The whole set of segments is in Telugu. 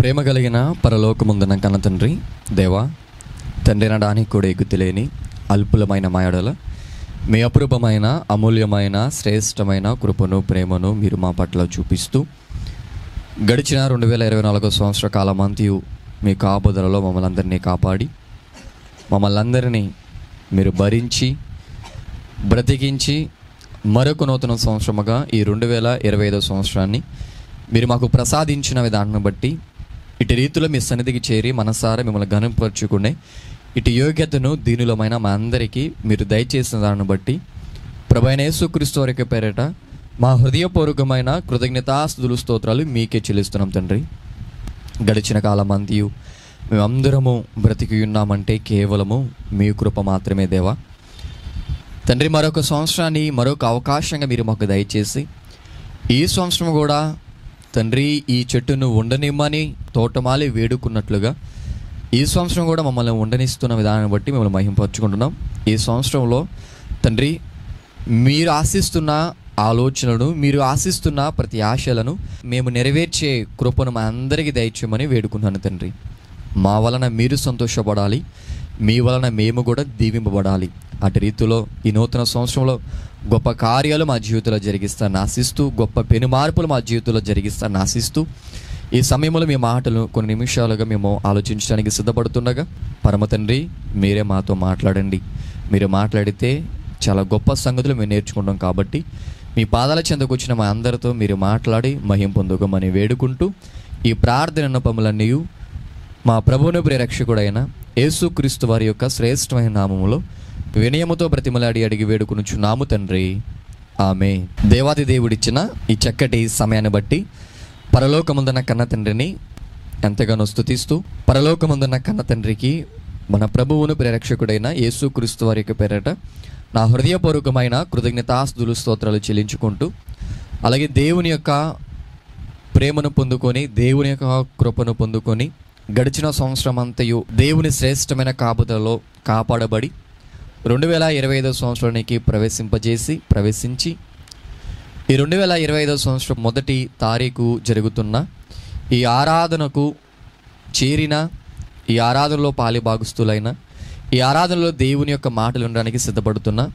ప్రేమ కలిగిన పరలోకముందున కన్న తండ్రి దేవా, తండ్రి అనడానికి కూడా ఎగుతులేని అల్పులమైన మాయడల మీ అపురూపమైన అమూల్యమైన శ్రేష్టమైన కృపను ప్రేమను మీరు మా పట్ల చూపిస్తూ గడిచిన 2024 సంవత్సర కాలమంతయు మీ కాపుదలలో మమ్మల్ని అందరినీ కాపాడి మమ్మల్ని అందరినీ మీరు భరించి బ్రతికించి మరొక నూతన సంవత్సరముగా ఈ 2025 సంవత్సరాన్ని మీరు మాకు ప్రసాదించిన విధానం బట్టి ఇటు రీతిలో మీ సన్నిధికి చేరి మనసారా మిమ్మల్ని ఘనపరచుకునే ఇటు యోగ్యతను దీనులమైన మా అందరికీ మీరు దయచేసిన దాన్ని బట్టి ప్రభువైన యేసుక్రీస్తు వారి పేరిట మా హృదయపూర్వకమైన కృతజ్ఞతాస్తుతులు స్తోత్రాలు మీకే చెల్లిస్తున్నాం తండ్రి. గడిచిన కాలమంతయు మేమందరము బ్రతికి ఉన్నామంటే కేవలము మీ కృప మాత్రమే దేవా. తండ్రి, మరొక సంవత్సరాన్ని మరొక అవకాశంగా మీరు మాకు దయచేసి ఈ సంవత్సరం కూడా తండ్రి ఈ చెట్టును ఉండనిమ్మని తోటమాలి వేడుకున్నట్లుగా ఈ సంవత్సరం కూడా మమ్మల్ని ఉండనిస్తున్న విధానాన్ని బట్టి మిమ్మల్ని మహింపరచుకుంటున్నాం. ఈ సంవత్సరంలో తండ్రి మీరు ఆశిస్తున్న ఆలోచనలను, మీరు ఆశిస్తున్న ప్రతి ఆశలను మేము నెరవేర్చే కృపను మా అందరికీ దయచేయమని వేడుకున్నాను తండ్రి. మా వలన మీరు సంతోషపడాలి, మీ వలన మేము కూడా దీవింపబడాలి. అటు రీతిలో ఈ నూతన సంవత్సరంలో గొప్ప కార్యాలు మా జీవితంలో జరిగిస్తారని ఆశిస్తూ, గొప్ప పెను మార్పులు మా జీవితంలో జరిగిస్తారని ఆశిస్తూ ఈ సమయంలో మీ మాటలు కొన్ని నిమిషాలుగా మేము ఆలోచించడానికి సిద్ధపడుతుండగా పరమ తండ్రి మీరే మాతో మాట్లాడండి. మీరు మాట్లాడితే చాలా గొప్ప సంగతులు మేము నేర్చుకుంటాం కాబట్టి మీ పాదాల చెంతకు వచ్చిన మా అందరితో మీరు మాట్లాడి మహిమ పొందుకోమని వేడుకుంటూ ఈ ప్రార్థన పములన్నీ మా ప్రభువును ప్రియరక్షకుడైన యేసుక్రీస్తు వారి యొక్క శ్రేష్టమైన నామములో వినయముతో బ్రతిమలాడి అడిగి వేడుకొనుచున్నాము తండ్రి, ఆమేన్. దేవాది దేవుడిచ్చిన ఈ చక్కటి సమయాన్ని బట్టి పరలోకముందున్న కన్న తండ్రిని ఎంతగానో స్తుతిస్తూ, పరలోకముందున్న కన్న తండ్రికి మన ప్రభువును ప్రియరక్షకుడైన యేసుక్రీస్తు వారి యొక్క పేరట నా హృదయపూర్వకమైన కృతజ్ఞతాస్తుతులు స్తోత్రాలు చెల్లించుకుంటూ, అలాగే దేవుని యొక్క ప్రేమను పొందుకొని, దేవుని యొక్క కృపను పొందుకొని గడిచిన సంవత్సరం అంతయు దేవుని శ్రేష్టమైన కాపుదలలో కాపాడబడి 2025 సంవత్సరానికి ప్రవేశించి ఈ 2025 సంవత్సరం 1వ తారీఖు జరుగుతున్న ఈ ఆరాధనకు చేరిన, ఈ ఆరాధనలో పాలిభాగస్తులైన, ఈ ఆరాధనలో దేవుని యొక్క మాటలు ఉండడానికి సిద్ధపడుతున్న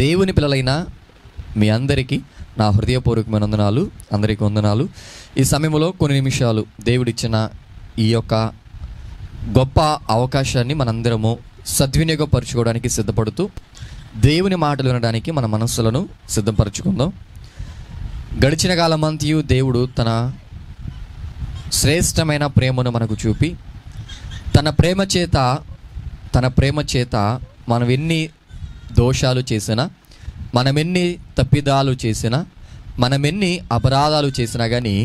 దేవుని పిల్లలైన మీ అందరికీ నా హృదయపూర్వకమైన వందనాలు, అందరికీ వందనాలు. ఈ సమయంలో కొన్ని నిమిషాలు దేవుడిచ్చిన ఈ యొక్క గొప్ప అవకాశాన్ని మనందరము సద్వినియోగపరచుకోవడానికి సిద్ధపడుతూ దేవుని మాటలు వినడానికి మన మనస్సులను సిద్ధపరచుకుందాం. గడిచిన కాలమంతయు దేవుడు తన శ్రేష్టమైన ప్రేమను మనకు చూపి తన ప్రేమ చేత మనం ఎన్ని దోషాలు చేసినా, మనం ఎన్ని తప్పిదాలు చేసినా, మనం ఎన్ని అపరాధాలు చేసినా కానీ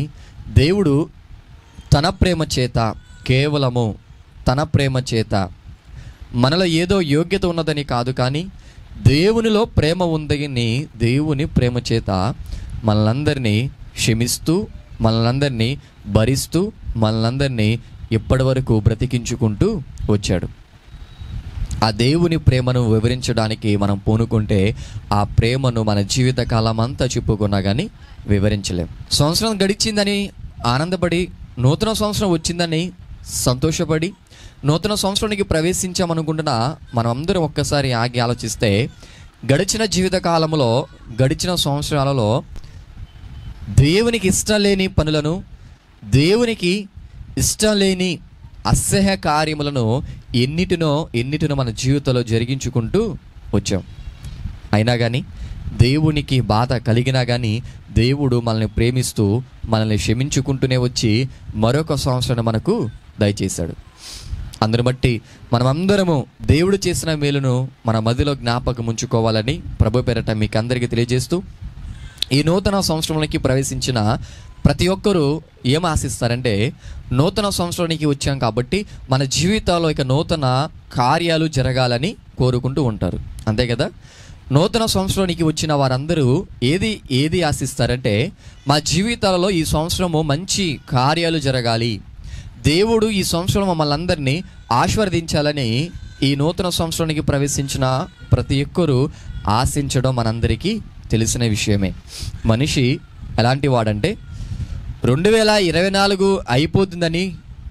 దేవుడు తన ప్రేమ చేత, కేవలము తన ప్రేమ చేత, మనలో ఏదో యోగ్యత ఉన్నదని కాదు కానీ దేవునిలో ప్రేమ ఉందని దేవుని ప్రేమ చేత మనలందరినీ క్షమిస్తూ, మనలందరినీ భరిస్తూ, మనలందరినీ ఇప్పటి వరకు బ్రతికించుకుంటూ వచ్చాడు. ఆ దేవుని ప్రేమను వివరించడానికి మనం పూనుకుంటే ఆ ప్రేమను మన జీవిత కాలం అంతా చెప్పుకున్నా కానీ వివరించలేం. సంవత్సరం గడిచిందని ఆనందపడి, నూతన సంవత్సరం వచ్చిందని సంతోషపడి నూతన సంవత్సరానికి ప్రవేశించామనుకుంటున్నా మనం అందరం ఒక్కసారి ఆగి ఆలోచిస్తే గడిచిన జీవిత కాలంలో, గడిచిన సంవత్సరాలలో దేవునికి ఇష్టం లేని పనులను, దేవునికి ఇష్టం లేని అసహ్య కార్యములను ఎన్నిటినో మన జీవితంలో జరిగించుకుంటూ వచ్చాం. అయినా కానీ దేవునికి బాధ కలిగినా కానీ దేవుడు మనల్ని ప్రేమిస్తూ మనల్ని క్షమించుకుంటూనే వచ్చి మరొక సంవత్సరం మనకు దయచేశాడు. అందుని బట్టి మనమందరము దేవుడు చేసిన మేలును మన మదిలో జ్ఞాపకం ఉంచుకోవాలని ప్రభు పేరట మీకు అందరికీ తెలియజేస్తూ, ఈ నూతన సంవత్సరంలోకి ప్రవేశించిన ప్రతి ఒక్కరూ ఏం ఆశిస్తారంటే, నూతన సంవత్సరానికి వచ్చాం కాబట్టి మన జీవితాల్లో ఇక నూతన కార్యాలు జరగాలని కోరుకుంటూ ఉంటారు, అంతే కదా. నూతన సంవత్సరానికి వచ్చిన వారందరూ ఏది ఆశిస్తారంటే, మా జీవితాలలో ఈ సంవత్సరము మంచి కార్యాలు జరగాలి, దేవుడు ఈ సంవత్సరం మమ్మల్ని అందరినీ ఆశీర్వదించాలని ఈ నూతన సంవత్సరానికి ప్రవేశించిన ప్రతి ఒక్కరూ ఆశించడం మనందరికీ తెలిసిన విషయమే. మనిషి ఎలాంటి వాడంటే 2024 అయిపోతుందని,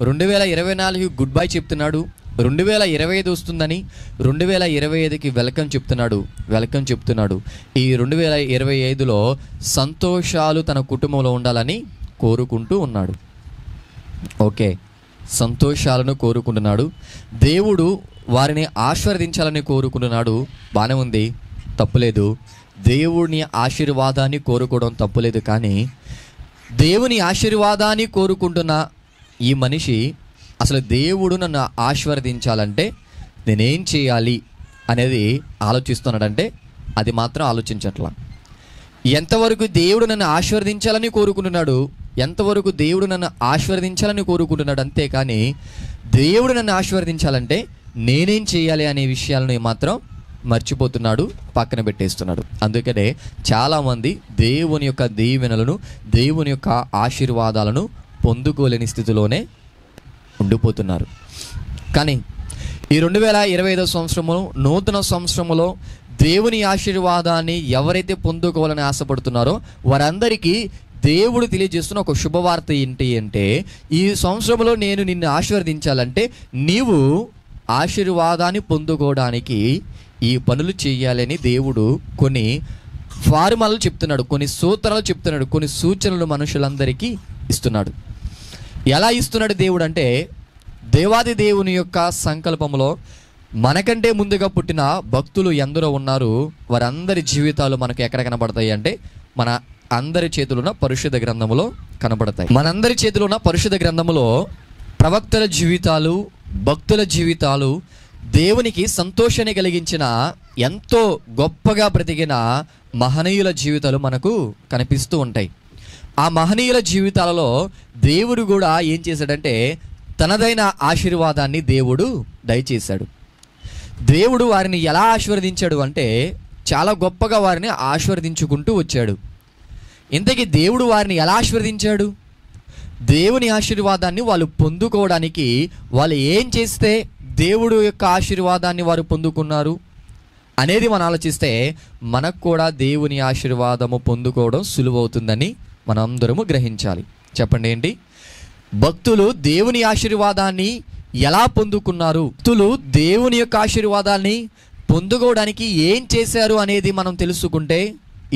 2024 గుడ్ బై చెప్తున్నాడు. 2025 వస్తుందని 2025కి వెల్కమ్ చెప్తున్నాడు. ఈ 2025లో సంతోషాలు తన కుటుంబంలో ఉండాలని కోరుకుంటూ ఉన్నాడు. ఓకే, సంతోషాలను కోరుకుంటున్నాడు. దేవుడు వారిని ఆశీర్వదించాలని కోరుకుంటున్నాడు. బాగానే ఉంది, తప్పులేదు. దేవుని ఆశీర్వాదాన్ని కోరుకోవడం తప్పులేదు. కానీ దేవుని ఆశీర్వాదాన్ని కోరుకుంటున్న ఈ మనిషి అసలు దేవుడు నన్ను ఆశీర్వదించాలంటే నేనేం చేయాలి అనేది ఆలోచిస్తున్నాడంటే అది మాత్రం ఆలోచించట్లా. ఎంతవరకు దేవుడు నన్ను ఆశీర్వదించాలని కోరుకుంటున్నాడు, ఎంతవరకు దేవుడు నన్ను ఆశీర్వదించాలని కోరుకుంటున్నాడు, అంతేకాని దేవుడు నన్ను ఆశీర్వదించాలంటే నేనేం చేయాలి అనే విషయాలను మాత్రం మర్చిపోతున్నాడు, పక్కన పెట్టేస్తున్నాడు. అందుకనే చాలామంది దేవుని యొక్క దీవెనలను, దేవుని యొక్క ఆశీర్వాదాలను పొందుకోలేని స్థితిలోనే ఉండిపోతున్నారు. కానీ ఈ 2025 సంవత్సరము, నూతన సంవత్సరములో దేవుని ఆశీర్వాదాన్ని ఎవరైతే పొందుకోవాలని ఆశపడుతున్నారో వారందరికీ దేవుడు తెలియజేస్తున్న ఒక శుభవార్త ఏంటి అంటే, ఈ సంవత్సరంలో నేను నిన్ను ఆశీర్వదించాలంటే నీవు ఆశీర్వాదాన్ని పొందుకోవడానికి ఈ పనులు చేయాలని దేవుడు కొన్ని ఫార్ములాలు చెప్తున్నాడు, కొన్ని సూత్రాలు చెప్తున్నాడు, కొన్ని సూచనలు మనుషులందరికీ ఇస్తున్నాడు. ఎలా ఇస్తున్నాడు దేవుడు అంటే, దేవాది దేవుని యొక్క సంకల్పంలో మనకంటే ముందుగా పుట్టిన భక్తులు ఎందరో ఉన్నారు. వారందరి జీవితాలు మనకు ఎక్కడ కనబడతాయి అంటే మన అందరి చేతులు ఉన్న పరిశుద్ధ గ్రంథములో కనబడతాయి. మనందరి చేతులు ఉన్న పరిశుద్ధ గ్రంథములో ప్రవక్తల జీవితాలు, భక్తుల జీవితాలు, దేవునికి సంతోషాన్ని కలిగించిన ఎంతో గొప్పగా బ్రతికిన మహనీయుల జీవితాలు మనకు కనిపిస్తూ ఉంటాయి. ఆ మహనీయుల జీవితాలలో దేవుడు కూడా ఏం చేశాడంటే తనదైన ఆశీర్వాదాన్ని దేవుడు దయచేశాడు. దేవుడు వారిని ఎలా ఆశీర్వదించాడు అంటే చాలా గొప్పగా వారిని ఆశీర్వదించుకుంటూ వచ్చాడు. ఇంతకీ దేవుడు వారిని ఎలా ఆశీర్వదించాడు? దేవుని ఆశీర్వాదాన్ని వాళ్ళు పొందుకోవడానికి వాళ్ళు ఏం చేస్తే దేవుడు యొక్క ఆశీర్వాదాన్ని వారు పొందుకున్నారు అనేది మనం ఆలోచిస్తే మనకు కూడా దేవుని ఆశీర్వాదము పొందుకోవడం సులువవుతుందని మనం అందరము గ్రహించాలి. చెప్పండి ఏంటి? భక్తులు దేవుని ఆశీర్వాదాన్ని ఎలా పొందుకున్నారు, భక్తులు దేవుని యొక్క ఆశీర్వాదాన్ని పొందుకోవడానికి ఏం చేశారు అనేది మనం తెలుసుకుంటే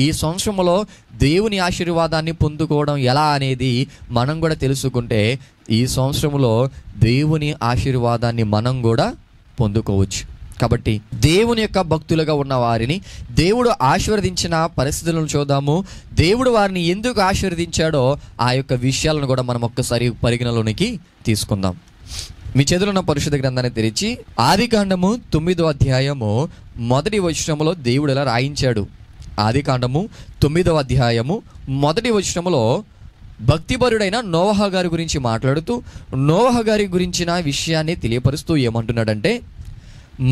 ఈ సంవత్సరంలో దేవుని ఆశీర్వాదాన్ని పొందుకోవడం ఎలా అనేది మనం కూడా తెలుసుకుంటే ఈ సంవత్సరంలో దేవుని ఆశీర్వాదాన్ని మనం కూడా పొందుకోవచ్చు. కాబట్టి దేవుని యొక్క భక్తులుగా ఉన్న వారిని దేవుడు ఆశీర్వదించిన పరిస్థితులను చూద్దాము. దేవుడు వారిని ఎందుకు ఆశీర్వదించాడో ఆ యొక్క విషయాలను కూడా మనం ఒక్కసారి పరిగణలోనికి తీసుకుందాం. మీ చేతిలో ఉన్న పరిశుద్ధ గ్రంథాన్ని తెరిచి ఆదికాండము 9వ అధ్యాయము 1వ వచనములో దేవుడు ఎలా రాయించాడు. ఆదికాండము 9వ అధ్యాయము 1వ వచనములో భక్తిపరుడైన నోవహ గారి గురించి మాట్లాడుతూ నోవహ గారి గురించిన విషయాన్ని తెలియపరుస్తూ ఏమంటున్నాడంటే,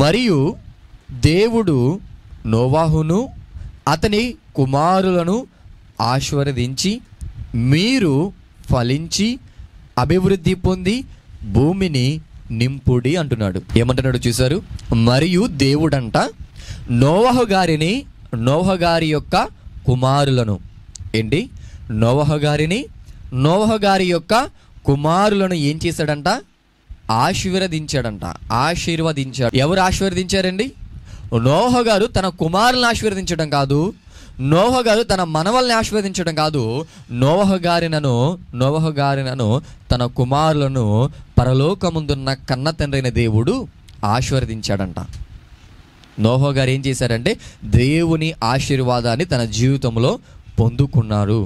మరియు దేవుడు నోవాహును అతని కుమారులను ఆశీర్వదించి మీరు ఫలించి అభివృద్ధి పొంది భూమిని నింపుడి అంటున్నాడు. ఏమంటున్నాడు చూశారు? మరియు దేవుడంట నోవహు గారి యొక్క కుమారులను ఏంటి? నోవహు గారి యొక్క కుమారులను ఏం చేశాడంట? ఆశీర్వదించాడంట. ఎవరు ఆశీర్వదించారండి? నోవహు గారు తన కుమారులను ఆశీర్వదించడం కాదు, నోవహు గారు తన మనవల్ని ఆశీర్వదించడం కాదు. నోవహు గారినను తన కుమారులను పరలోకముందున్న కన్న తండ్రైన దేవుడు ఆశీర్వదించాడంట. నోవహు గారు ఏం చేశారంటే దేవుని ఆశీర్వాదాన్ని తన జీవితంలో పొందుకున్నారు.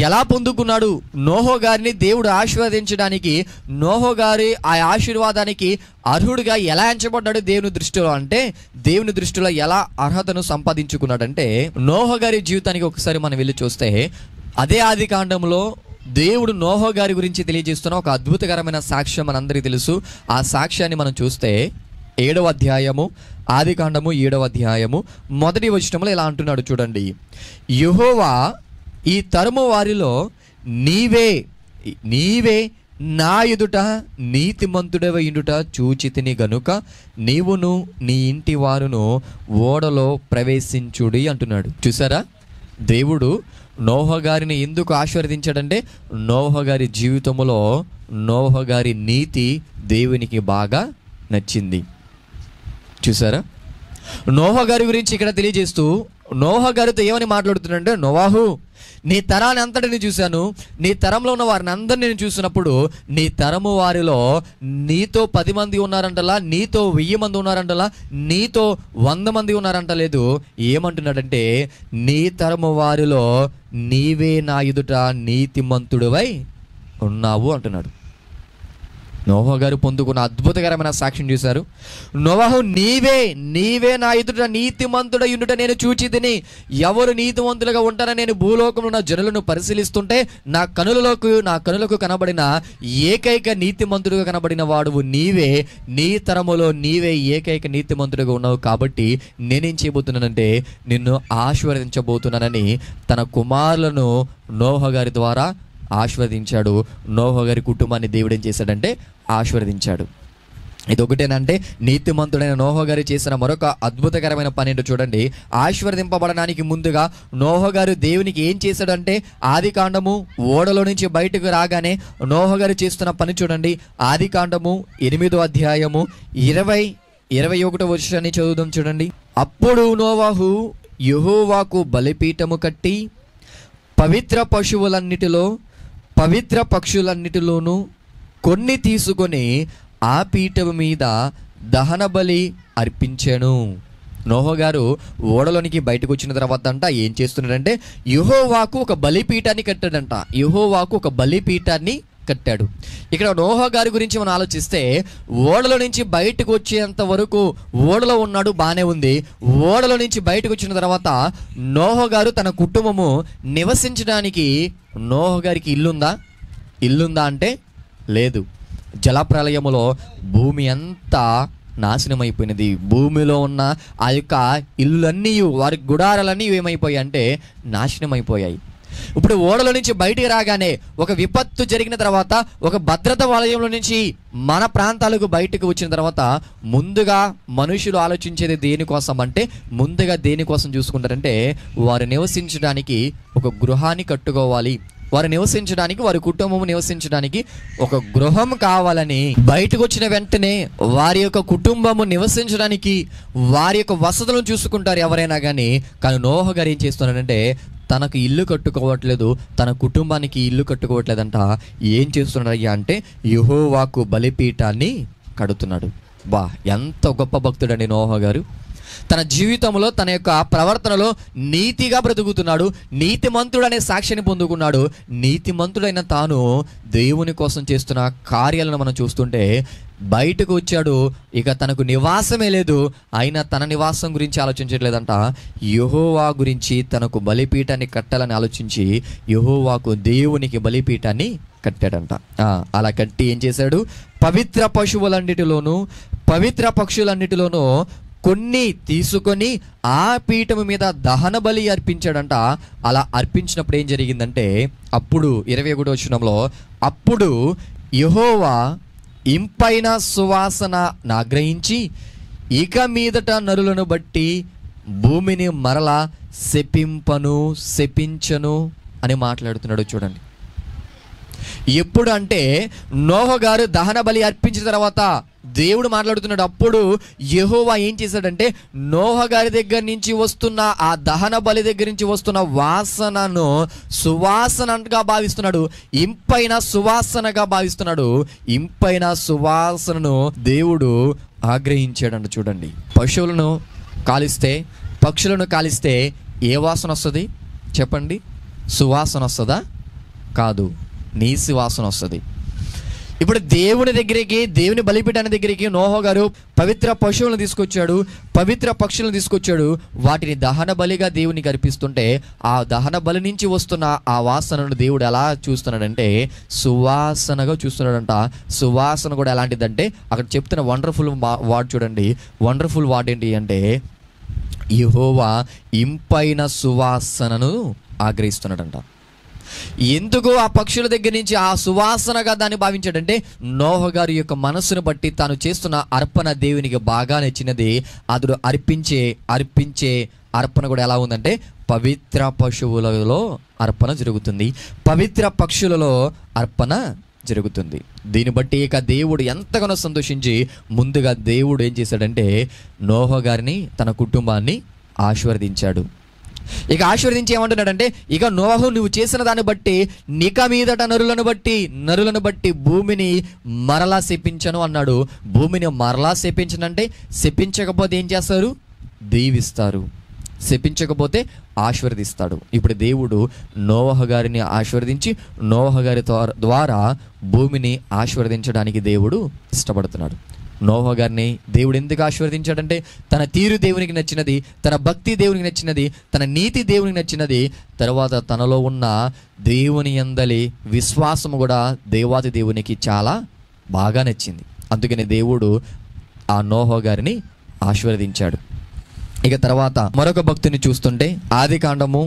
ఎలా పొందుకున్నాడు? నోవహు గారిని దేవుడు ఆశీర్వదించడానికి నోవహు గారి ఆ ఆశీర్వాదానికి అర్హుడిగా ఎలా ఎంచబడ్డాడు దేవుని దృష్టిలో అంటే, దేవుని దృష్టిలో ఎలా అర్హతను సంపాదించుకున్నాడంటే, నోవహు గారి జీవితానికి ఒకసారి మనం వెళ్ళి చూస్తే అదే ఆది కాండంలో దేవుడు నోవహు గారి గురించి తెలియజేస్తున్న ఒక అద్భుతకరమైన సాక్ష్యం మనందరికీ తెలుసు. ఆ సాక్ష్యాన్ని మనం చూస్తే 7వ అధ్యాయము ఆదికాండము 7వ అధ్యాయము 1వ వచనంలో ఇలా అంటున్నాడు చూడండి. యెహోవా ఈ తరము వారిలో నీవే నా ఎదుట నీతిమంతుడవై ఉండుట చూచితిని గనుక నీవును నీ ఇంటి వారును ఓడలో ప్రవేశించుడి అంటున్నాడు. చూసారా? దేవుడు నోహ గారిని ఎందుకు ఆశీర్వదించాడంటే నోహ గారి జీవితంలో నోహ గారి నీతి దేవునికి బాగా నచ్చింది. చూసారా? నోహ గారి గురించి ఇక్కడ తెలియజేస్తూ నోహ గారితో ఏమని మాట్లాడుతున్నాడంటే, నోవాహు, నీ తరాన్ని అంతటిని చూశాను, నీ తరంలో ఉన్న వారిని అందరినీ నేను చూసినప్పుడు నీ తరము వారిలో నీతో 10 మంది ఉన్నారంటలా, నీతో 1000 మంది ఉన్నారంటలా, నీతో 100 మంది ఉన్నారంటలేదు. ఏమంటున్నాడంటే, నీ తరము వారిలో నీవే నా ఎదుట నీతిమంతుడివై ఉన్నావు అంటున్నాడు. నోహ గారు పొందుకున్న అద్భుతకరమైన సాక్ష్యం చూశారు. నోవాహు, నీవే నా ఎదుట నీతిమంతుడై ఉండుట నేను చూచితిని. ఎవరు నీతిమంతులుగా ఉంటారని నేను భూలోకంలో ఉన్న జనులను పరిశీలిస్తుంటే నా కనులకు కనబడిన ఏకైక నీతిమంతుడుగా కనబడిన వాడువు నీవే. నీ తరములో నీవే ఏకైక నీతిమంతుడుగా ఉన్నావు. కాబట్టి నేనేం చేయబోతున్నానంటే నిన్ను ఆశీర్వదించబోతున్నానని తన కుమారులను నోహ గారి ద్వారా ఆశీర్వదించాడు. నోహ గారి కుటుంబాన్ని దేవుడు ఏం చేశాడంటే ఆశీర్వదించాడు. ఇది ఒకటేనంటే నీతిమంతుడైన నోహ గారు చేసిన మరొక అద్భుతకరమైన పని ఏంటో చూడండి. ఆశీర్వదింపబడడానికి ముందుగా నోహ గారు దేవునికి ఏం చేశాడంటే, ఆది కాండము ఓడలో నుంచి బయటకు రాగానే నోహ గారు చేస్తున్న పని చూడండి. ఆది కాండము 8వ అధ్యాయము 20-21 వచనాన్ని చదువుదాం చూడండి. అప్పుడు నోవాహు యెహోవాకు బలిపీఠము కట్టి పవిత్ర పక్షులన్నిటిలోనూ కొన్ని తీసుకొని ఆ పీఠము మీద దహన బలి అర్పించాను. నోహ గారు ఓడలోనికి బయటకు వచ్చిన తర్వాత అంట ఏం చేస్తున్నాడంటే యెహోవాకు ఒక బలిపీఠాన్ని కట్టాడంట. యెహోవాకు ఒక బలిపీఠాన్ని కట్టాడు. ఇక్కడ నోహ గారి గురించి మనం ఆలోచిస్తే ఓడలో నుంచి బయటకు వచ్చేంత వరకు ఓడలో ఉన్నాడు, బాగానే ఉంది. ఓడలో నుంచి బయటకు వచ్చిన తర్వాత నోహ గారు తన కుటుంబము నివసించడానికి నోహ గారికి ఇల్లుందా అంటే లేదు. జలప్రలయములో భూమి అంతా నాశనం అయిపోయినది. భూమిలో ఉన్న ఆ యొక్క ఇల్లులన్నీ, వారి గుడారాలన్నీ ఏమైపోయాయి అంటే నాశనం అయిపోయాయి. ఇప్పుడు ఓడలో నుంచి బయటికి రాగానే ఒక విపత్తు జరిగిన తర్వాత, ఒక భద్రత వలయంలో నుంచి మన ప్రాంతాలకు బయటకు వచ్చిన తర్వాత ముందుగా మనుషులు ఆలోచించేది దేనికోసం అంటే, ముందుగా దేనికోసం చూసుకుంటారంటే వారు నివసించడానికి ఒక గృహాన్ని కట్టుకోవాలి, వారు నివసించడానికి, వారి కుటుంబం నివసించడానికి ఒక గృహం కావాలని బయటకు వచ్చిన వెంటనే వారి యొక్క కుటుంబము నివసించడానికి వారి యొక్క వసతులను చూసుకుంటారు ఎవరైనా కానీ. కానీ నోహ గారు ఏం చేస్తున్నాడంటే తనకు ఇల్లు కట్టుకోవట్లేదు, తన కుటుంబానికి ఇల్లు కట్టుకోవట్లేదంట. ఏం చేస్తున్నాడయ్యా అంటే యెహోవాకు బలిపీఠాన్ని కడుతున్నాడు. ఎంత గొప్ప భక్తుడండి నోహ గారు. తన జీవితంలో తన యొక్క ప్రవర్తనలో నీతిగా బ్రతుకుతున్నాడు. నీతిమంతుడు అనే సాక్ష్యాన్ని పొందుకున్నాడు. నీతిమంతుడైన తాను దేవుని కోసం చేస్తున్న కార్యాలను మనం చూస్తుంటే బయటకు వచ్చాడు. ఇక తనకు నివాసమే లేదు. అయినా తన నివాసం గురించి ఆలోచించట్లేదంట. యెహోవా గురించి తనకు బలిపీఠాన్ని కట్టాలని ఆలోచించి యెహోవాకు, దేవునికి బలిపీఠాన్ని కట్టాడంట. అలా కట్టి ఏం చేశాడు? పవిత్ర పక్షులన్నిటిలోనూ కొన్ని తీసుకొని ఆ పీఠము మీద దహన బలి అర్పించాడంట. అలా అర్పించినప్పుడు ఏం జరిగిందంటే అప్పుడు 21వ వచనంలో, అప్పుడు యెహోవా ఇంపైన సువాసన నాగ్రహించి ఇక మీదట నరులను బట్టి భూమిని మరలా శపించను అని మాట్లాడుతున్నాడు. చూడండి, ఎప్పుడు అంటే నోహ గారు దహన బలి అర్పించిన తర్వాత దేవుడు మాట్లాడుతున్నాడు. అప్పుడు యెహోవా ఏం చేశాడంటే నోహ గారి దగ్గర నుంచి వస్తున్న ఆ దహన బలి దగ్గర నుంచి వస్తున్న వాసనను సువాసనగా భావిస్తున్నాడు. ఇంపైన సువాసనగా భావిస్తున్నాడు. ఇంపైన సువాసనను దేవుడు ఆగ్రహించాడంట. చూడండి, పశువులను కాలిస్తే, పక్షులను కాలిస్తే ఏ వాసన వస్తుంది చెప్పండి? సువాసన వస్తుందా? కాదు, నీసి వాసన వస్తుంది. ఇప్పుడు దేవుని దగ్గరికి, దేవుని బలిపీఠాన్ని దగ్గరికి నోహ గారు పవిత్ర పశువులను తీసుకొచ్చాడు, పవిత్ర పక్షులను తీసుకొచ్చాడు. వాటిని దహన బలిగా దేవునికి అర్పిస్తుంటే ఆ దహన బలి నుంచి వస్తున్న ఆ వాసనను దేవుడు ఎలా చూస్తున్నాడంటే సువాసనగా చూస్తున్నాడంట. సువాసన కూడా ఎలాంటిదంటే అక్కడ చెప్తున్న వండర్ఫుల్ వర్డ్ చూడండి. వండర్ఫుల్ వర్డ్ ఏంటి అంటే యెహోవా ఇంపైన సువాసనను ఆగ్రహిస్తున్నాడంట. ఎందుకు ఆ పక్షుల దగ్గర నుంచి ఆ సువాసనగా దాన్ని భావించాడంటే నోహ గారి యొక్క మనస్సును బట్టి తాను చేస్తున్న అర్పణ దేవునికి బాగా నచ్చినది. అతడు అర్పించే అర్పణ కూడా ఎలా ఉందంటే పవిత్ర పశువులలో అర్పణ జరుగుతుంది, పవిత్ర పక్షులలో అర్పణ జరుగుతుంది. దీన్ని బట్టి ఇక దేవుడు ఎంతగానో సంతోషించి ముందుగా దేవుడు ఏం చేశాడంటే నోహ గారిని తన కుటుంబాన్ని ఆశీర్వదించాడు. ఇక ఆశీర్వదించి ఏమంటున్నాడంటే, ఇక నోహు నువ్వు చేసిన దాన్ని బట్టి నిక మీదట నరులను బట్టి భూమిని మరలా శపించను అన్నాడు. భూమిని మరలా శపించనంటే శపించకపోతే ఏం చేస్తారు? దీవిస్తారు. శపించకపోతే ఆశీర్వదిస్తాడు. ఇప్పుడు దేవుడు నోవహ గారిని ఆశీర్వదించి నోవహ గారి ద్వారా భూమిని ఆశీర్వదించడానికి దేవుడు ఇష్టపడుతున్నాడు. నోవహ గారిని దేవుడు ఎందుకు ఆశీర్వదించాడంటే తన తీరు దేవునికి నచ్చినది, తన భక్తి దేవునికి నచ్చినది, తన నీతి దేవునికి నచ్చినది, తర్వాత తనలో ఉన్న దేవుని యందలి విశ్వాసము కూడా దేవాది దేవునికి చాలా బాగా నచ్చింది. అందుకని దేవుడు ఆ నోవహ గారిని ఆశీర్వదించాడు. ఇక తర్వాత మరొక భక్తుని చూస్తుంటే ఆది కాండము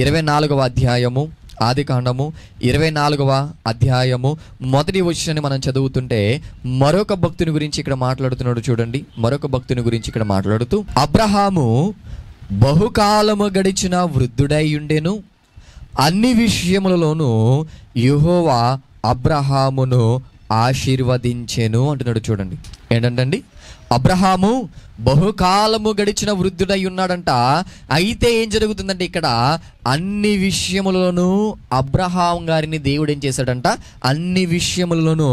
24వ అధ్యాయము, ఆది కాండము 24వ అధ్యాయము మొదటి వచనాన్ని మనం చదువుతుంటే మరొక భక్తుని గురించి ఇక్కడ మాట్లాడుతున్నాడు. చూడండి, మరొక భక్తుని గురించి ఇక్కడ మాట్లాడుతూ, అబ్రహాము బహుకాలము గడిచిన వృద్ధుడై ఉండెను, అన్ని విషయములలోనూ యెహోవా అబ్రహామును ఆశీర్వదించెను అంటున్నాడు. చూడండి, ఏంటంటండి, అబ్రహాము బహుకాలము గడిచిన వృద్ధుడై ఉన్నాడంట. అయితే ఏం జరుగుతుందంటే ఇక్కడ అన్ని విషయములను అబ్రహాం గారిని దేవుడు ఏం చేశాడంట, అన్ని విషయములను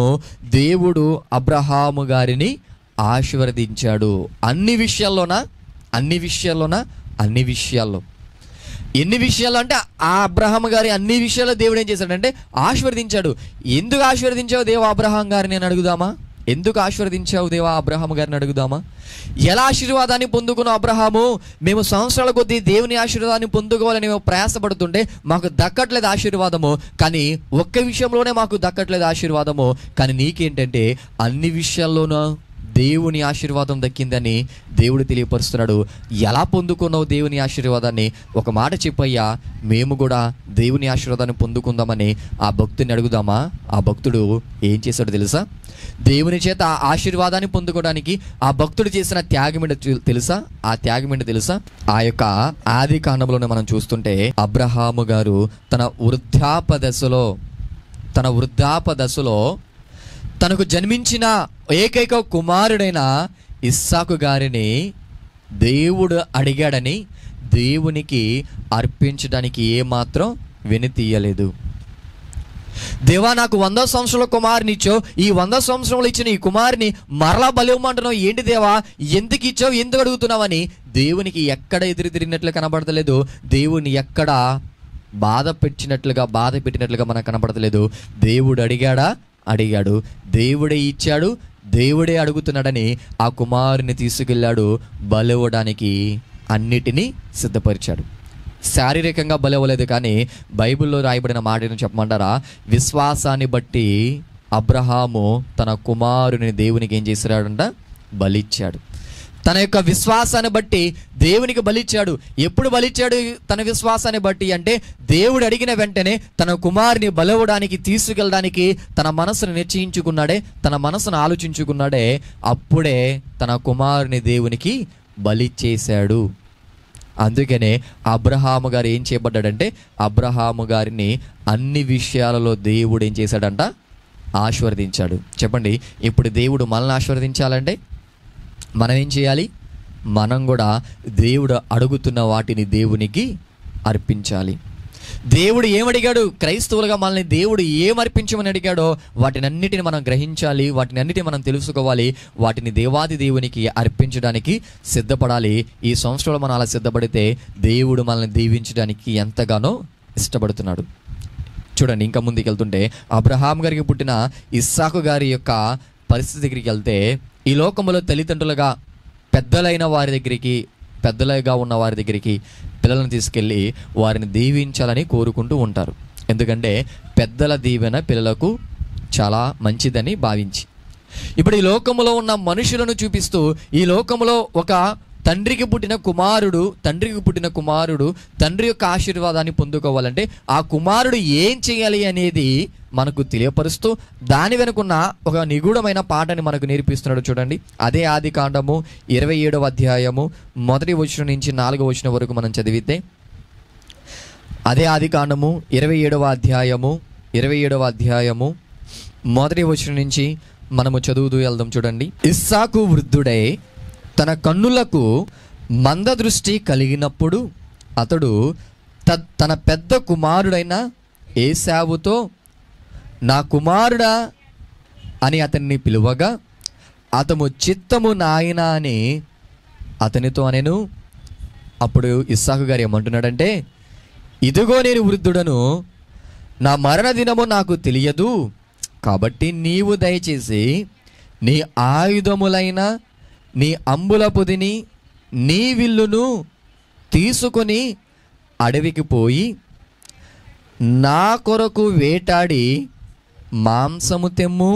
దేవుడు అబ్రహాము గారిని ఆశీర్వదించాడు. అన్ని విషయాల్లో ఎన్ని విషయాల్లో అంటే ఆ అబ్రహాం గారి అన్ని విషయాల్లో దేవుడు ఏం చేశాడంటే ఆశీర్వదించాడు. ఎందుకు ఆశీర్వదించావు దేవా అబ్రహాం గారిని అని అడుగుదామా? ఎందుకు ఆశీర్వదించావు దేవా అబ్రహాము గారిని అడుగుదామా? ఎలా ఆశీర్వాదాన్ని పొందుకున్న అబ్రహాము, మేము సంవత్సరాల కొద్దీ దేవుని ఆశీర్వాదాన్ని పొందుకోవాలని మేము ప్రయాసపడుతుంటే మాకు దక్కట్లేదు ఆశీర్వాదము, కానీ ఒక్క విషయంలోనే మాకు దక్కట్లేదు ఆశీర్వాదము, కానీ నీకేంటంటే అన్ని విషయాల్లోనూ దేవుని ఆశీర్వాదం దక్కిందని దేవుడు తెలియపరుస్తున్నాడు. ఎలా పొందుకున్నావు దేవుని ఆశీర్వాదాన్ని? ఒక మాట చెప్పయ్యా, మేము కూడా దేవుని ఆశీర్వాదాన్ని పొందుకుందామని ఆ భక్తుని అడుగుదామా? ఆ భక్తుడు ఏం చేశాడో తెలుసా? దేవుని చేత ఆశీర్వాదాన్ని పొందుకోవడానికి ఆ భక్తుడు చేసిన త్యాగం ఏంటో తెలుసా? ఆ త్యాగం ఏంటో తెలుసా? ఆ యొక్క ఆది కాండంలోనే మనం చూస్తుంటే అబ్రహాము గారు తన వృద్ధాప దశలో తనకు జన్మించిన ఏకైక కుమారుడైన ఇస్సాకు గారిని దేవుడు అడిగాడని దేవునికి అర్పించడానికి ఏమాత్రం వెనుతీయలేదు. దేవా, నాకు 100 సంవత్సరాల కుమారుని ఇచ్చావు, ఈ 100 సంవత్సరంలో ఇచ్చిన ఈ కుమారుని మరలా బలివ్వమంటున్నావు, ఏంటి దేవా, ఎందుకు ఇచ్చావు, ఎందుకు అడుగుతున్నావని దేవునికి ఎక్కడ ఎదురు తిరిగినట్లు కనబడతలేదు. దేవుని ఎక్కడ బాధ పెట్టినట్లుగా మనకు కనబడతలేదు. దేవుడు అడిగాడు, దేవుడే ఇచ్చాడు, దేవుడే అడుగుతున్నాడని ఆ కుమారుని తీసుకెళ్ళాడు. బలివ్వడానికి అన్నిటినీ సిద్ధపరిచాడు. శారీరకంగా బలివ్వలేదు, కానీ బైబిల్లో రాయబడిన మాటను చెప్పమంటారా? విశ్వాసాన్ని బట్టి అబ్రహాము తన కుమారుని దేవునికి ఏం చేశాడంట? బలిచ్చాడు. తన యొక్క విశ్వాసాన్ని బట్టి దేవునికి బలిచ్చాడు. ఎప్పుడు బలిచ్చాడు తన విశ్వాసాన్ని బట్టి అంటే దేవుడు అడిగిన వెంటనే తన కుమారుని బలివ్వడానికి తీసుకెళ్ళడానికి తన మనసును నిశ్చయించుకున్నాడే, తన మనసును ఆలోచించుకున్నాడే, అప్పుడే తన కుమారుని దేవునికి బలిచ్చేశాడు. అందుకనే అబ్రహాము గారు ఏం చేయబడ్డాడంటే అబ్రహాము గారిని అన్ని విషయాలలో దేవుడు ఏం చేశాడంట? ఆశీర్వదించాడు. చెప్పండి, ఇప్పుడు దేవుడు మనల్ని ఆశీర్వదించాలంటే మనం ఏం చేయాలి? మనం కూడా దేవుడు అడుగుతున్న వాటిని దేవునికి అర్పించాలి. దేవుడు ఏమడిగాడు? క్రైస్తవులుగా మనల్ని దేవుడు ఏమర్పించమని అడిగాడో వాటిని అన్నిటిని మనం గ్రహించాలి, వాటిని అన్నిటిని మనం తెలుసుకోవాలి, వాటిని దేవాది దేవునికి అర్పించడానికి సిద్ధపడాలి. ఈ సంవత్సరంలో మనం అలా సిద్ధపడితే దేవుడు మనల్ని దీవించడానికి ఎంతగానో ఇష్టపడుతున్నాడు. చూడండి, ఇంకా ముందుకు వెళ్తుంటే అబ్రహాం గారికి పుట్టిన ఇస్సాకు గారి యొక్క పరిస్థితి దగ్గరికి వెళ్తే ఈ లోకములో తల్లిదండ్రులుగా పెద్దలుగా ఉన్న వారి దగ్గరికి పిల్లలను తీసుకెళ్ళి వారిని దీవించాలని కోరుకుంటూ ఉంటారు. ఎందుకంటే పెద్దల దీవెన పిల్లలకు చాలా మంచిదని భావించి, ఇప్పుడు ఈ లోకములో ఉన్న మనుషులను చూపిస్తూ ఈ లోకములో ఒక తండ్రికి పుట్టిన కుమారుడు తండ్రి యొక్క ఆశీర్వాదాన్ని పొందుకోవాలంటే ఆ కుమారుడు ఏం చేయాలి అనేది మనకు తెలియపరుస్తూ దాని వెనుకున్న ఒక నిగూఢమైన పాఠాన్ని మనకు నేర్పిస్తున్నాడు. చూడండి, అదే ఆదికాండము 27వ అధ్యాయము 1వ వచనం నుంచి 4వ వచనం వరకు మనం చదివితే, అదే ఆదికాండము 27వ అధ్యాయము 1వ వచనం నుంచి మనము చదువుతూ వెళ్దాం. చూడండి, ఇస్సాకు వృద్ధుడై తన కన్నులకు మందదృష్టి కలిగినప్పుడు అతడు తన పెద్ద కుమారుడైన ఏశావుతో, నా కుమారుడా అని అతన్ని పిలువగా, అతము చిత్తము నాయనా అని అతనితో అనెను. అప్పుడు ఇస్సాకు గారు ఏమంటున్నాడంటే, ఇదిగో నేను వృద్ధుడను, నా మరణ దినము నాకు తెలియదు, కాబట్టి నీవు దయచేసి నీ ఆయుధములైన నీ అంబుల పొదిని నీ విల్లును తీసుకొని అడవికి పోయి నా కొరకు వేటాడి మాంసము తెమ్ము.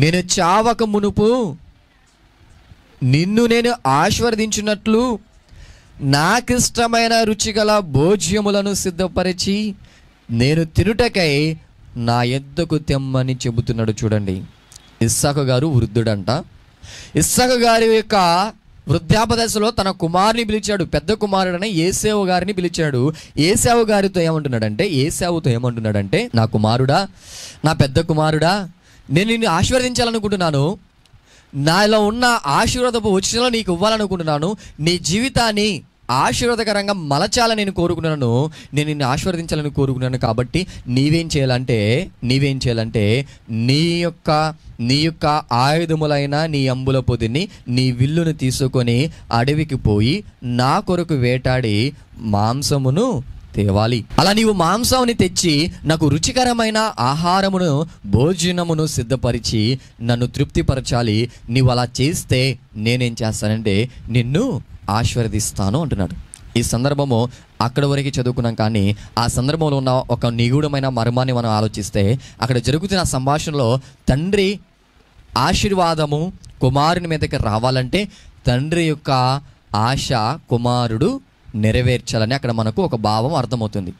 నేను చావక మునుపు నిన్ను నేను ఆశీర్వదించినట్లు నాకిష్టమైన రుచిగల భోజ్యములను సిద్ధపరిచి నేను తినుటకై నా యొద్దకు తెమ్మని చెబుతున్నాడు. చూడండి, ఇస్సాకు గారు వృద్ధుడంట. ఇస్సాకు గారి యొక్క వృద్ధాపదశలో తన కుమారుని పిలిచాడు, పెద్ద కుమారుడని ఏశావు గారిని పిలిచాడు. ఏశావు ఏమంటున్నాడంటే నా కుమారుడా, నా పెద్ద కుమారుడా, నేను నిన్ను ఆశీర్వదించాలనుకుంటున్నాను, నాలో ఉన్న ఆశీర్వాదపు వచనాలు నీకు ఇవ్వాలనుకుంటున్నాను, నీ జీవితాన్ని ఆశీర్వాదకరంగా మలచాలని నేను కోరుకున్నాను, నేను నిన్ను ఆశీర్వదించాలని కోరుకున్నాను. కాబట్టి నీవేం చేయాలంటే నీ యొక్క ఆయుధములైన నీ అంబుల పొదిని నీ విల్లును తీసుకొని అడవికి పోయి నా కొరకు వేటాడి మాంసమును తేవాలి. అలా నీవు మాంసాన్ని తెచ్చి నాకు రుచికరమైన ఆహారమును భోజనమును సిద్ధపరిచి నన్ను తృప్తిపరచాలి. నీవు అలా చేస్తే నేనేం చేస్తానంటే నిన్ను ఆశీర్వదిస్తాను అంటున్నాడు. ఈ సందర్భము అక్కడ వరకు చదువుకున్నాం, కానీ ఆ సందర్భంలో ఉన్న ఒక నిగూఢమైన మర్మాన్ని మనం ఆలోచిస్తే, అక్కడ జరుగుతున్న సంభాషణలో తండ్రి ఆశీర్వాదము కుమారుని మీదకి రావాలంటే తండ్రి యొక్క ఆశ కుమారుడు నెరవేర్చాలని అక్కడ మనకు ఒక భావం అర్థమవుతుంది.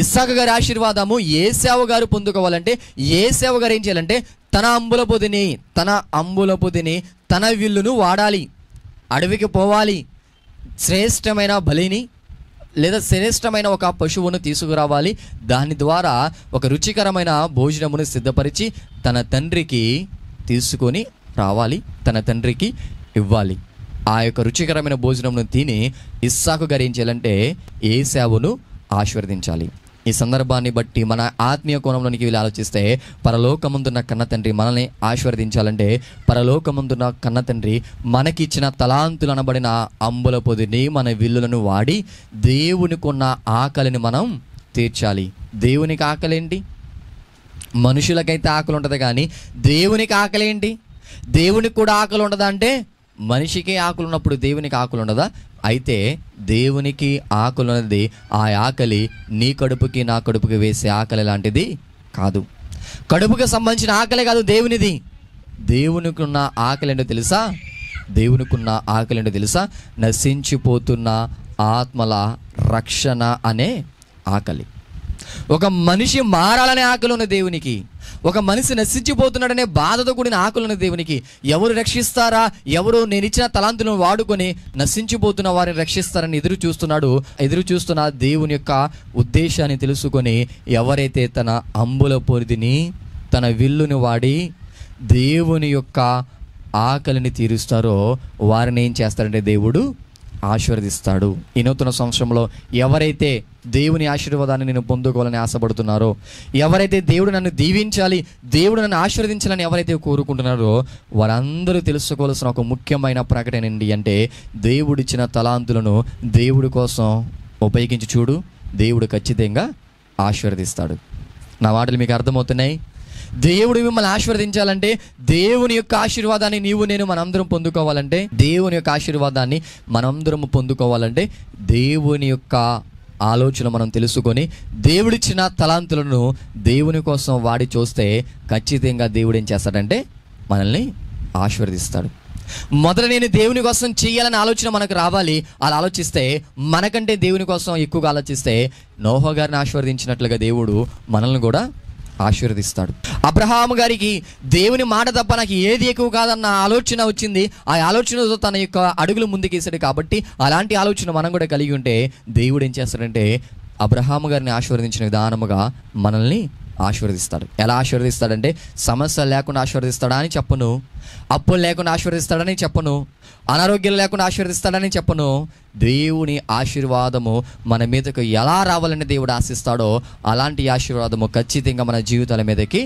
ఇస్సాకు గారి ఆశీర్వాదము ఏశావు గారు పొందుకోవాలంటే ఏశావు గారు ఏం చేయాలంటే తన అంబుల పొదిని తన విల్లును వాడాలి, అడవికి పోవాలి, శ్రేష్టమైన బలిని లేదా శ్రేష్టమైన ఒక పశువును తీసుకురావాలి, దాని ద్వారా ఒక రుచికరమైన భోజనమును సిద్ధపరిచి తన తండ్రికి తీసుకొని రావాలి, తన తండ్రికి ఇవ్వాలి. ఆ యొక్క రుచికరమైన భోజనమును తిని ఇస్సాకు గారు ఏం చేయాలంటే ఏశావును ఆశీర్వదించాలి. ఈ సందర్భాన్ని బట్టి మన ఆత్మీయ కోణంలోనికి వెళ్ళి ఆలోచిస్తే, పరలోకమందున్న కన్న తండ్రి మనల్ని ఆశీర్వదించాలంటే పరలోకమందున్న కన్న తండ్రి మనకిచ్చిన తలాంతులు అనబడిన అంబుల పొదిని మన విల్లులను వాడి దేవునికి ఉన్న ఆకలిని మనం తీర్చాలి. దేవునికి ఆకలేంటి? మనుషులకైతే ఆకలి ఉంటుంది, కానీ దేవునికి ఆకలేంటి? దేవునికి కూడా ఆకలి ఉండదా అంటే మనిషికే ఆకలి ఉన్నప్పుడు దేవునికి ఆకలి ఉండదా? అయితే దేవునికి ఆకలి ఉన్నది, ఆ ఆకలి నీ కడుపుకి నా కడుపుకి వేసే ఆకలి లాంటిది కాదు. కడుపుకి సంబంధించిన ఆకలే కాదు దేవునిది. దేవునికి ఉన్న ఆకలి ఏంటో తెలుసా? నశించిపోతున్న ఆత్మల రక్షణ అనే ఆకలి. ఒక మనిషి మారాలనే ఆకలి ఉన్న దేవునికి, ఒక మనిషి నశించిపోతున్నాడనే బాధతో కూడిన ఆకలి ఉన్న దేవునికి, ఎవరు రక్షిస్తారా, ఎవరు నేను ఇచ్చిన తలాంతులను వాడుకొని నశించిపోతున్న వారిని రక్షిస్తారని ఎదురు చూస్తున్న దేవుని యొక్క ఉద్దేశాన్ని తెలుసుకొని ఎవరైతే తన అంబుల పొదిని తన విల్లుని వాడి దేవుని యొక్క ఆకలిని తీరుస్తారో వారిని ఏం చేస్తారంటే దేవుడు ఆశీర్వదిస్తాడు. ఈ నూతన సంవత్సరంలో ఎవరైతే దేవుని ఆశీర్వాదాన్ని నేను పొందుకోవాలని ఆశపడుతున్నారో, ఎవరైతే దేవుడు నన్ను దీవించాలి, దేవుడు నన్ను ఆశీర్వదించాలని ఎవరైతే కోరుకుంటున్నారో వారందరూ తెలుసుకోవాల్సిన ఒక ముఖ్యమైన ప్రకటన ఏంటి అంటే, దేవుడిచ్చిన తలాంతులను దేవుడి కోసం ఉపయోగించి చూడు, దేవుడు ఖచ్చితంగా ఆశీర్వదిస్తాడు. నా మాటలు మీకు అర్థమవుతున్నాయి? దేవుడు మిమ్మల్ని ఆశీర్వదించాలంటే, దేవుని యొక్క ఆశీర్వాదాన్ని మనందరం పొందుకోవాలంటే, దేవుని యొక్క ఆలోచన మనం తెలుసుకొని దేవుడిచ్చిన తలాంతులను దేవుని కోసం వాడి చూస్తే ఖచ్చితంగా దేవుడు ఏం చేస్తాడంటే మనల్ని ఆశీర్వదిస్తాడు. మొదట నేను దేవుని కోసం చేయాలనే ఆలోచన మనకు రావాలి. అలా ఆలోచిస్తే, మనకంటే దేవుని కోసం ఎక్కువగా ఆలోచిస్తే నోహ గారిని ఆశీర్వదించినట్లుగా దేవుడు మనల్ని కూడా ఆశీర్వదిస్తాడు. అబ్రహాము గారికి దేవుని మాట తప్ప నాకు ఏది ఎక్కువ కాదన్న ఆలోచన వచ్చింది. ఆ ఆలోచనతో తన యొక్క అడుగులు ముందుకేసాడు. కాబట్టి అలాంటి ఆలోచన మనం కూడా కలిగి ఉంటే దేవుడు ఏం చేస్తాడంటే అబ్రహాము గారిని ఆశీర్వదించిన విధానముగా మనల్ని ఆశీర్వదిస్తాడు. ఎలా ఆశీర్వదిస్తాడంటే సమస్యలు లేకుండా ఆశీర్వదిస్తాడా అని చెప్పను, అప్పులు లేకుండా ఆశీర్వదిస్తాడని చెప్పను, అనారోగ్యం లేకుండా ఆశీర్వదిస్తాడని చెప్పను. దేవుని ఆశీర్వాదము మన మీదకు ఎలా రావాలని దేవుడు ఆశిస్తాడో అలాంటి ఆశీర్వాదము ఖచ్చితంగా మన జీవితాల మీదకి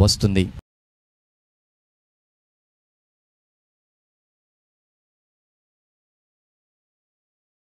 వస్తుంది.